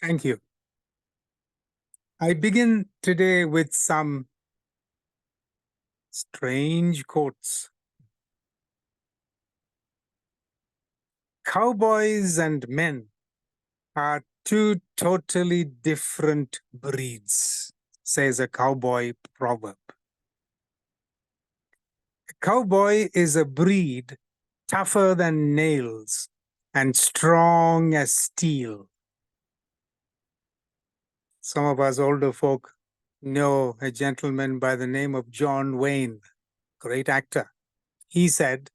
Thank you. I begin today with some strange quotes. Cowboys and men are two totally different breeds, says a cowboy proverb. A cowboy is a breed tougher than nails and strong as steel. Some of us older folk know a gentleman by the name of John Wayne, great actor. He said,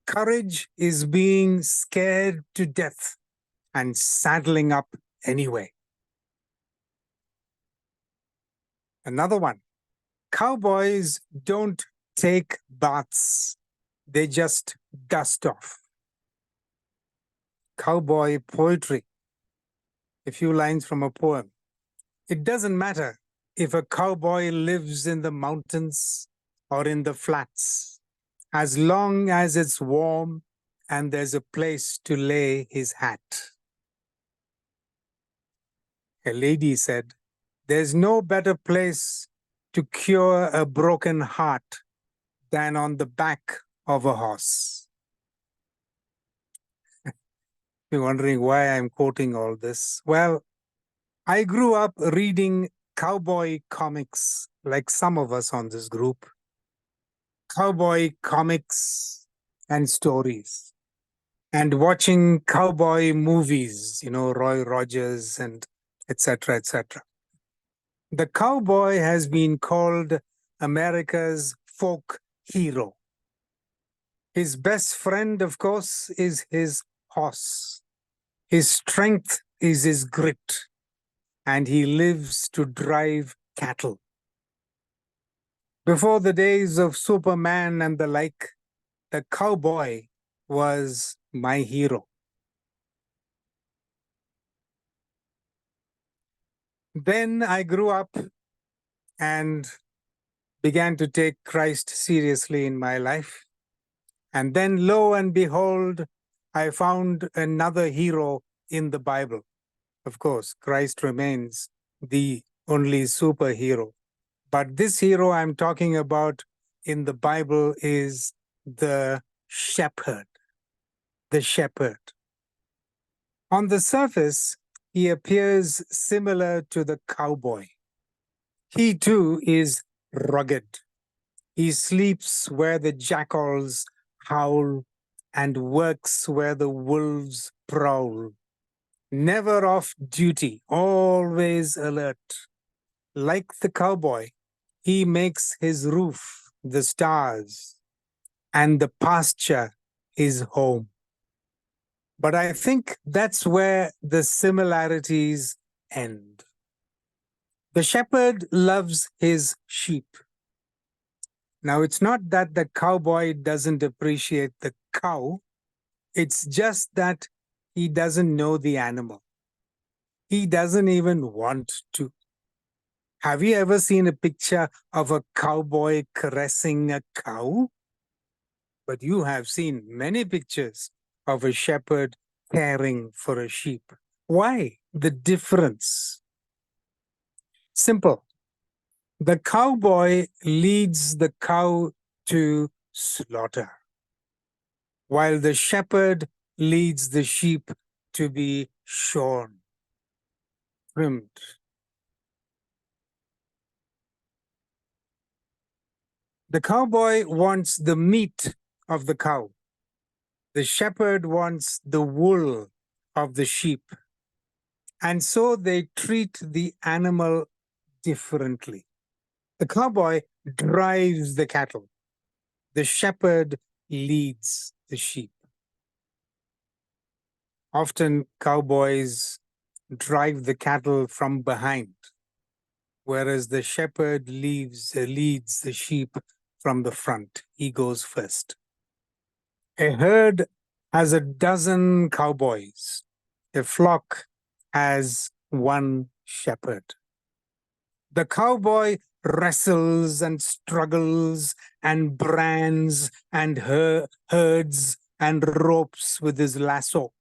"Courage is being scared to death and saddling up anyway." Another one, cowboys don't take baths, they just dust off. Cowboy poetry, a few lines from a poem. It doesn't matter if a cowboy lives in the mountains or in the flats, as long as it's warm and there's a place to lay his hat. A lady said, "There's no better place to cure a broken heart than on the back of a horse." You're wondering why I'm quoting all this. Well, I grew up reading cowboy comics like some of us on this group. Cowboy comics and stories. And watching cowboy movies, Roy Rogers and etc., etc. The cowboy has been called America's folk hero. His best friend, of course, is his horse. His strength is his grit, and he lives to drive cattle. Before the days of Superman and the like, the cowboy was my hero. Then I grew up and began to take Christ seriously in my life. And then, lo and behold, I found another hero in the Bible. Of course, Christ remains the only superhero. But this hero I'm talking about in the Bible is the shepherd. The shepherd. On the surface, he appears similar to the cowboy. He too is rugged. He sleeps where the jackals howl and works where the wolves prowl. Never off duty, always alert. Like the cowboy, he makes his roof the stars and the pasture his home. But I think that's where the similarities end. The shepherd loves his sheep. Now, it's not that the cowboy doesn't appreciate the cow. It's just that he doesn't know the animal. He doesn't even want to. Have you ever seen a picture of a cowboy caressing a cow? But you have seen many pictures of a shepherd caring for a sheep. Why the difference? Simple. The cowboy leads the cow to slaughter, while the shepherd leads the sheep to be shorn, trimmed. The cowboy wants the meat of the cow. The shepherd wants the wool of the sheep. And so they treat the animal differently. The cowboy drives the cattle. The shepherd leads the sheep. Often cowboys drive the cattle from behind, whereas the shepherd leads the sheep from the front. He goes first. A herd has a dozen cowboys. A flock has one shepherd. The cowboy wrestles and struggles and brands and herds and ropes with his lasso.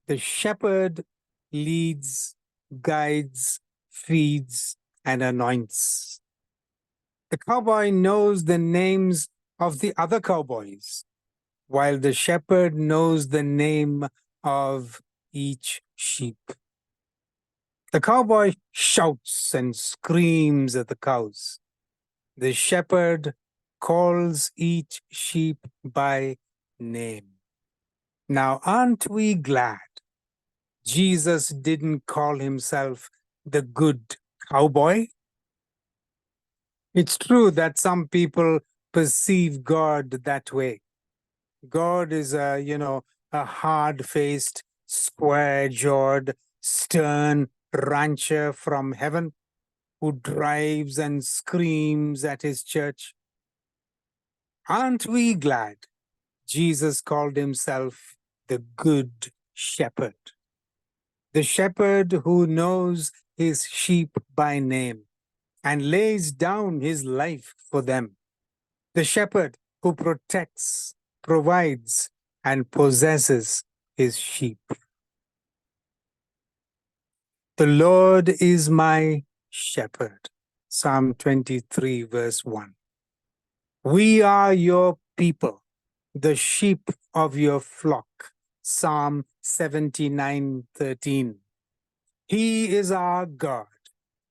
The shepherd leads guides, feeds, and anoints. The cowboy knows the names of the other cowboys, while the shepherd knows the name of each sheep. The cowboy shouts and screams at the cows. The shepherd calls each sheep by name. Now, aren't we glad Jesus didn't call himself the good cowboy? It's true that some people perceive God that way. God is a hard-faced, square-jawed, stern rancher from heaven who drives and screams at his church. Aren't we glad Jesus called himself the Good Shepherd? The shepherd who knows his sheep by name and lays down his life for them. The shepherd who protects, provides, and possesses his sheep. The Lord is my shepherd. Psalm 23, verse 1. We are your people, the sheep of your flock. Psalm 79:13. He is our God,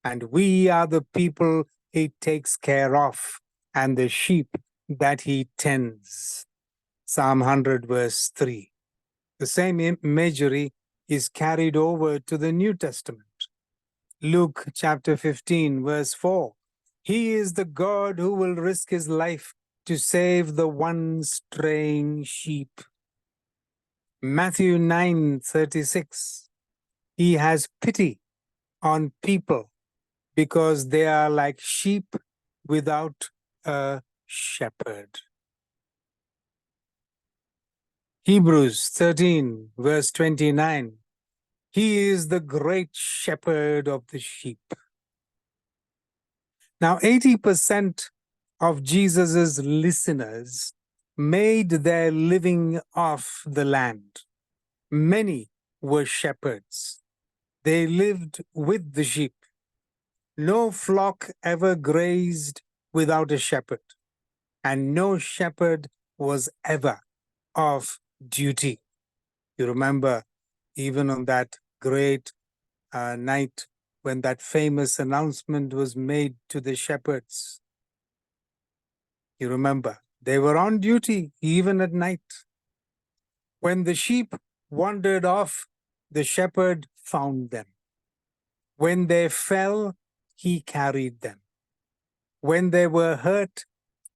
and we are the people he takes care of, and the sheep that he tends. Psalm 100, verse 3. The same imagery is carried over to the New Testament. Luke chapter 15, verse 4. He is the God who will risk his life to save the one straying sheep. Matthew 9:36. He has pity on people because they are like sheep without a shepherd. Hebrews 13, verse 29. He is the great shepherd of the sheep. Now, 80% of Jesus's listeners made their living off the land. Many were shepherds. They lived with the sheep. No flock ever grazed without a shepherd, and no shepherd was ever off duty. You remember, even on that great night when that famous announcement was made to the shepherds. You remember, they were on duty even at night. When the sheep wandered off, the shepherd found them. When they fell, he carried them. When they were hurt,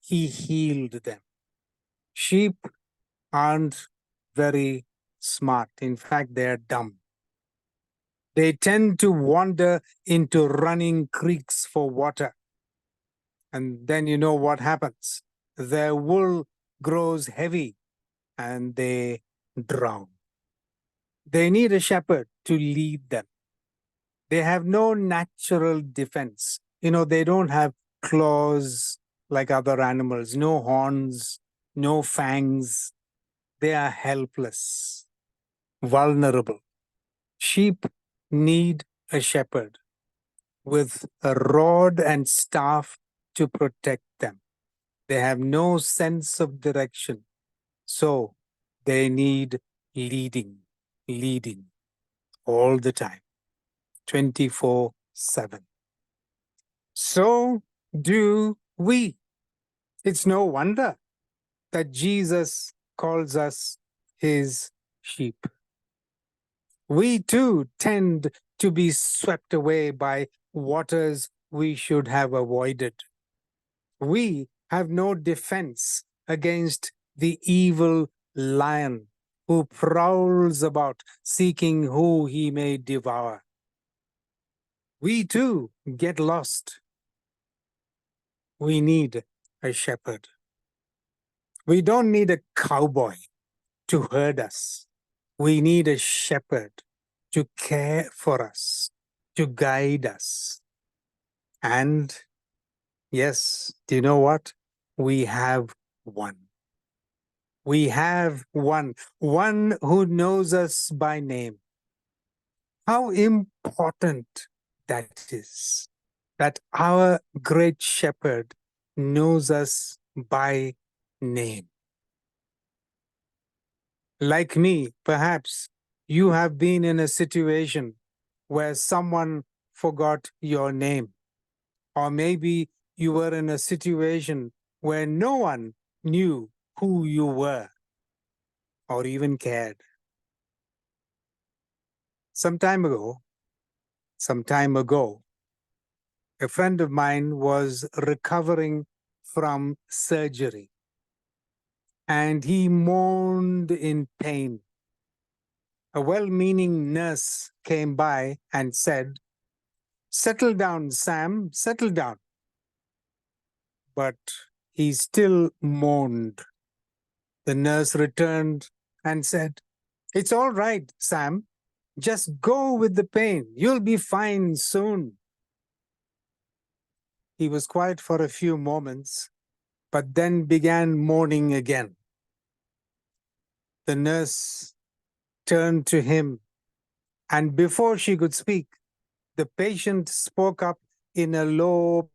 he healed them. Sheep aren't very smart. In fact, they're dumb. They tend to wander into running creeks for water. And then you know what happens. Their wool grows heavy and they drown. They need a shepherd to lead them. They have no natural defense. They don't have claws like other animals, no horns, no fangs. They are helpless, vulnerable. Sheep need a shepherd with a rod and staff to protect them. They have no sense of direction, so they need leading all the time, 24/7. So do we. It's no wonder that Jesus calls us his sheep. We too tend to be swept away by waters we should have avoided. We have no defense against the evil lion who prowls about seeking who he may devour. We too get lost. We need a shepherd. We don't need a cowboy to herd us. We need a shepherd to care for us, to guide us. And yes, do you know what? We have one. We have one who knows us by name. How important that is, that our great shepherd knows us by name. Like me, perhaps you have been in a situation where someone forgot your name, or maybe you were in a situation where no one knew who you were or even cared. Some time ago, a friend of mine was recovering from surgery and he moaned in pain. A well-meaning nurse came by and said, "Settle down, Sam, settle down." But he still moaned. The nurse returned and said, "It's all right, Sam. Just go with the pain. You'll be fine soon." He was quiet for a few moments, but then began moaning again. The nurse turned to him, and before she could speak, the patient spoke up in a low.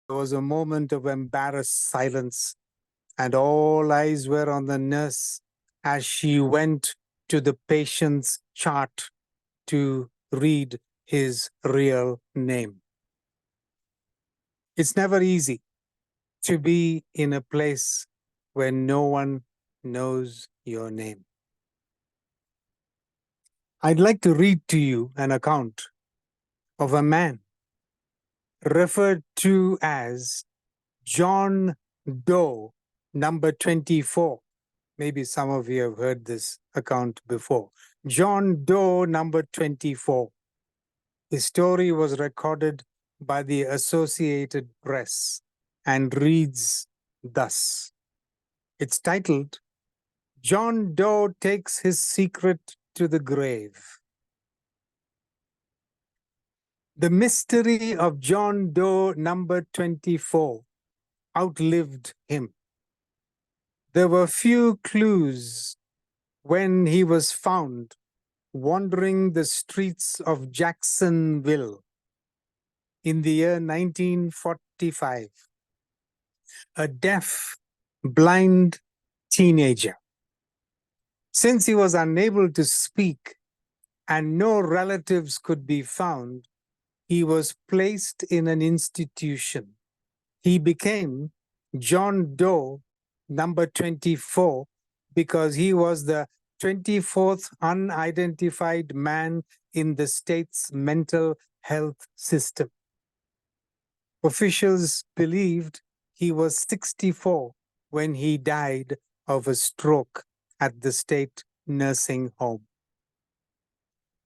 There was a moment of embarrassed silence, and all eyes were on the nurse as she went to the patient's chart to read his real name. It's never easy to be in a place where no one knows your name. I'd like to read to you an account of a man referred to as John Doe, number 24. Maybe some of you have heard this account before. John Doe, number 24. His story was recorded by the Associated Press and reads thus. It's titled, John Doe Takes His Secret to the Grave. The mystery of John Doe, number 24, outlived him. There were few clues when he was found wandering the streets of Jacksonville in the year 1945. A deaf, blind teenager. Since he was unable to speak and no relatives could be found, he was placed in an institution. He became John Doe, number 24, because he was the 24th unidentified man in the state's mental health system. Officials believed he was 64 when he died of a stroke at the state nursing home.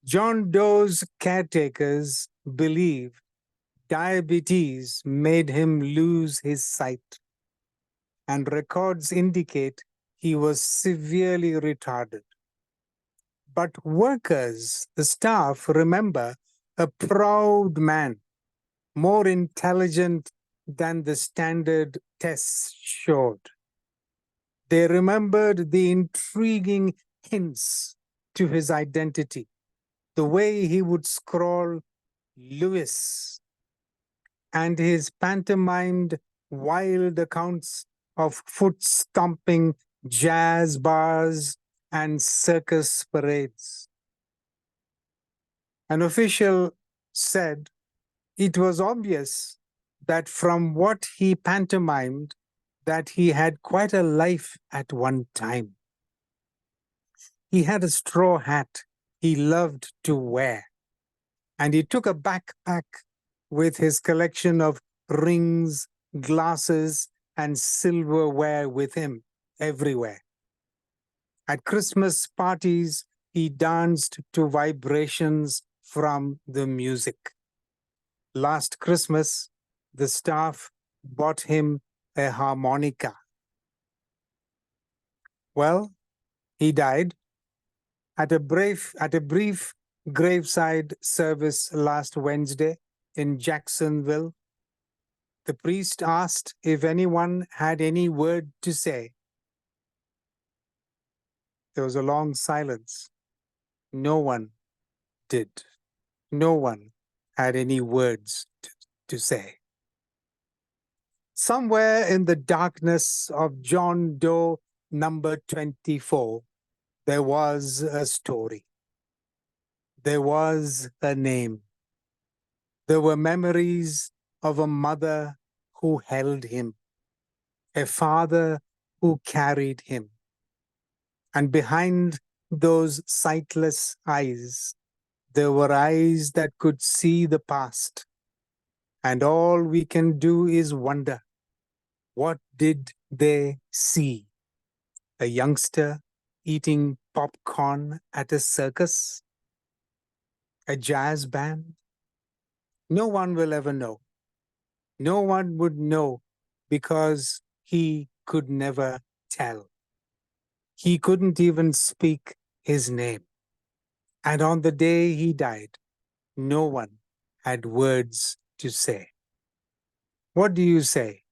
John Doe's caretakers believed diabetes made him lose his sight, and records indicate he was severely retarded. But workers, the staff, remember a proud man, more intelligent than the standard tests showed. They remembered the intriguing hints to his identity, the way he would scrawl Lewis, and his pantomimed wild accounts of foot-stomping jazz bars and circus parades. An official said it was obvious that from what he pantomimed, that he had quite a life at one time. He had a straw hat he loved to wear, and he took a backpack with his collection of rings, glasses, and silverware with him everywhere. At Christmas parties, he danced to vibrations from the music. Last Christmas, the staff bought him a harmonica. Well, he died at a brief graveside service last Wednesday in Jacksonville. The priest asked if anyone had any word to say. There was a long silence. No one did. No one had any words to say. Somewhere in the darkness of John Doe number 24, there was a story. There was a name. There were memories of a mother who held him, a father who carried him. And behind those sightless eyes, there were eyes that could see the past. And all we can do is wonder, what did they see? A youngster eating popcorn at a circus? A jazz band? No one will ever know. No one would know because he could never tell. He couldn't even speak his name. And on the day he died, no one had words to say. What do you say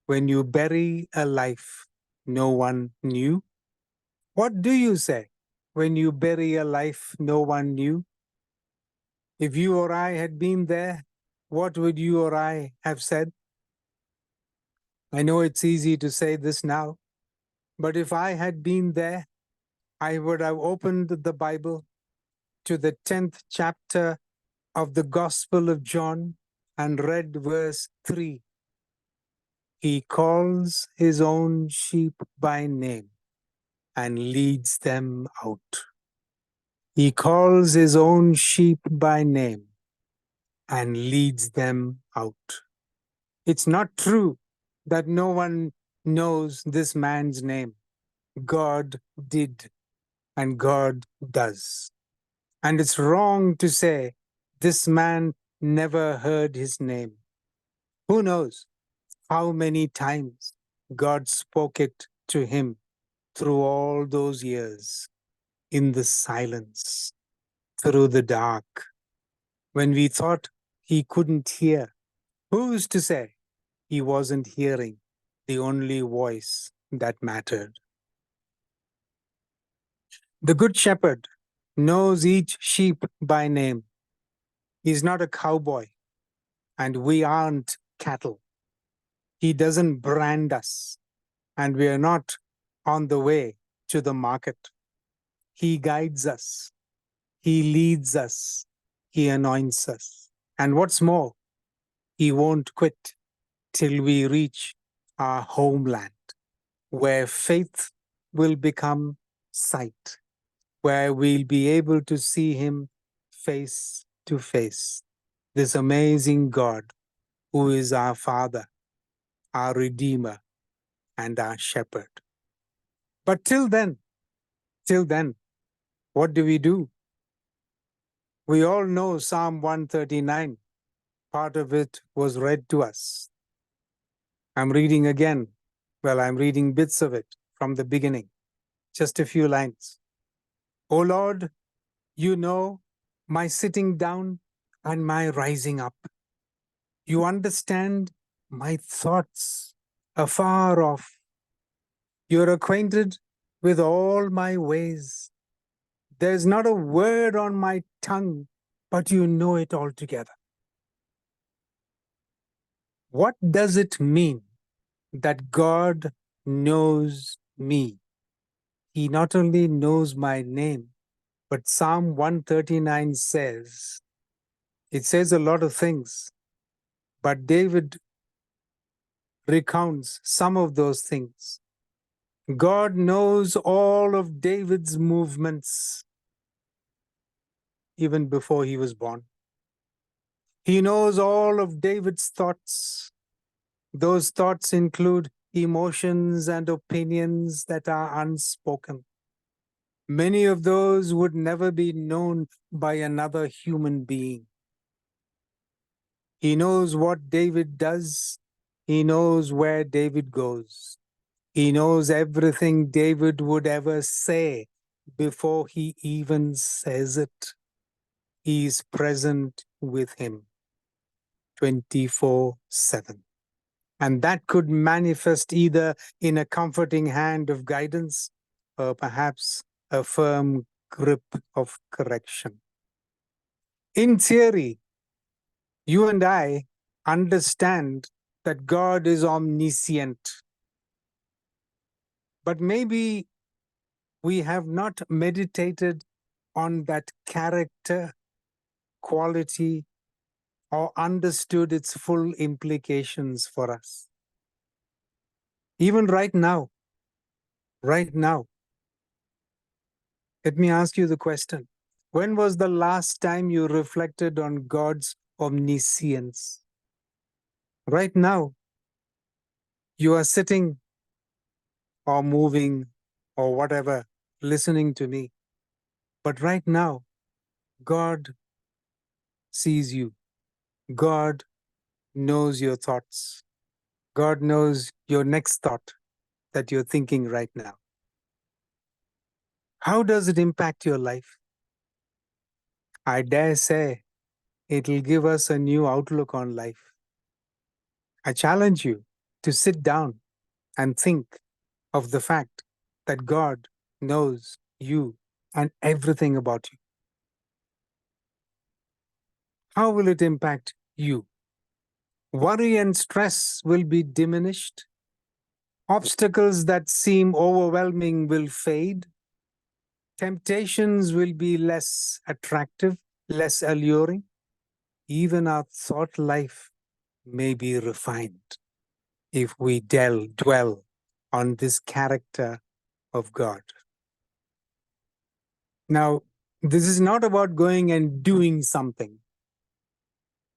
when you bury a life no one knew? What do you say when you bury a life no one knew? If you or I had been there, what would you or I have said? I know it's easy to say this now, but if I had been there, I would have opened the Bible to the 10th chapter of the Gospel of John and read verse 3. He calls his own sheep by name and leads them out. He calls his own sheep by name and leads them out. It's not true that no one knows this man's name. God did, and God does. And it's wrong to say this man never heard his name. Who knows how many times God spoke it to him through all those years, in the silence, through the dark, when we thought he couldn't hear. Who's to say he wasn't hearing the only voice that mattered? The Good Shepherd knows each sheep by name. He's not a cowboy, and we aren't cattle. He doesn't brand us, and we are not on the way to the market. He guides us. He leads us. He anoints us. And what's more, he won't quit till we reach our homeland, where faith will become sight, where we'll be able to see him face to face. This amazing God who is our Father, our Redeemer, and our Shepherd. But till then, what do we do? We all know Psalm 139. Part of it was read to us. I'm reading again. Well, I'm reading bits of it from the beginning, just a few lines. O Lord, you know my sitting down and my rising up. You understand my thoughts afar off. You're acquainted with all my ways. There's not a word on my tongue, but you know it altogether. What does it mean that God knows me? He not only knows my name, but Psalm 139 says, it says a lot of things, but David recounts some of those things. God knows all of David's movements even before he was born. He knows all of David's thoughts. Those thoughts include emotions and opinions that are unspoken. Many of those would never be known by another human being. He knows what David does. He knows where David goes. He knows everything David would ever say before he even says it. He is present with him 24/7. And that could manifest either in a comforting hand of guidance or perhaps a firm grip of correction. In theory, you and I understand that God is omniscient. But maybe we have not meditated on that character, quality, or understood its full implications for us. Even right now, let me ask you the question. When was the last time you reflected on God's omniscience? Right now, you are sitting or moving or whatever, listening to me. But right now, God sees you. God knows your thoughts. God knows your next thought that you're thinking right now. How does it impact your life? I dare say it'll give us a new outlook on life. I challenge you to sit down and think of the fact that God knows you and everything about you. How will it impact you? Worry and stress will be diminished. Obstacles that seem overwhelming will fade. Temptations will be less attractive, less alluring. Even our thought life may be refined if we dwell on this character of God. Now, this is not about going and doing something.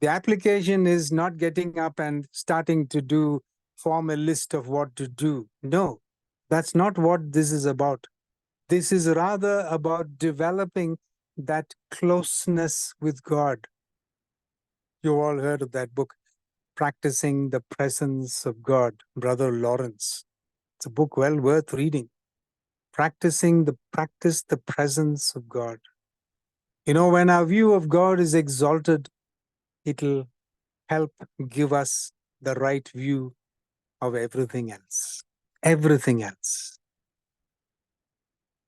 The application is not getting up and starting to form a list of what to do. No, that's not what this is about. This is rather about developing that closeness with God. You all heard of that book, Practicing the Presence of God, Brother Lawrence. It's a book well worth reading. Practice the presence of God. You know, when our view of God is exalted, it'll help give us the right view of everything else. Everything else.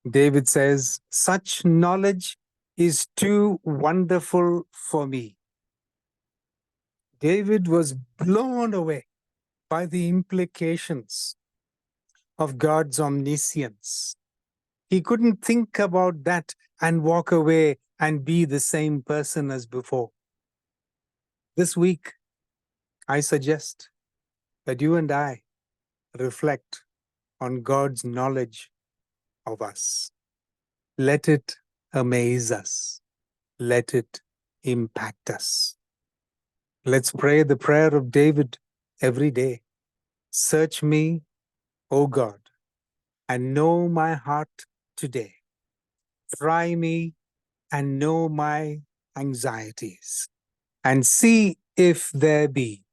David says, such knowledge is too wonderful for me. David was blown away by the implications of God's omniscience. He couldn't think about that and walk away and be the same person as before. This week, I suggest that you and I reflect on God's knowledge of us. Let it amaze us. Let it impact us. Let's pray the prayer of David every day. Search me, O God, and know my heart today. Try me and know my anxieties, and see if there be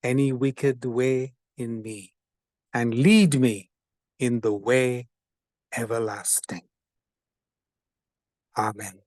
any wicked way in me, and lead me in the way everlasting. Amen.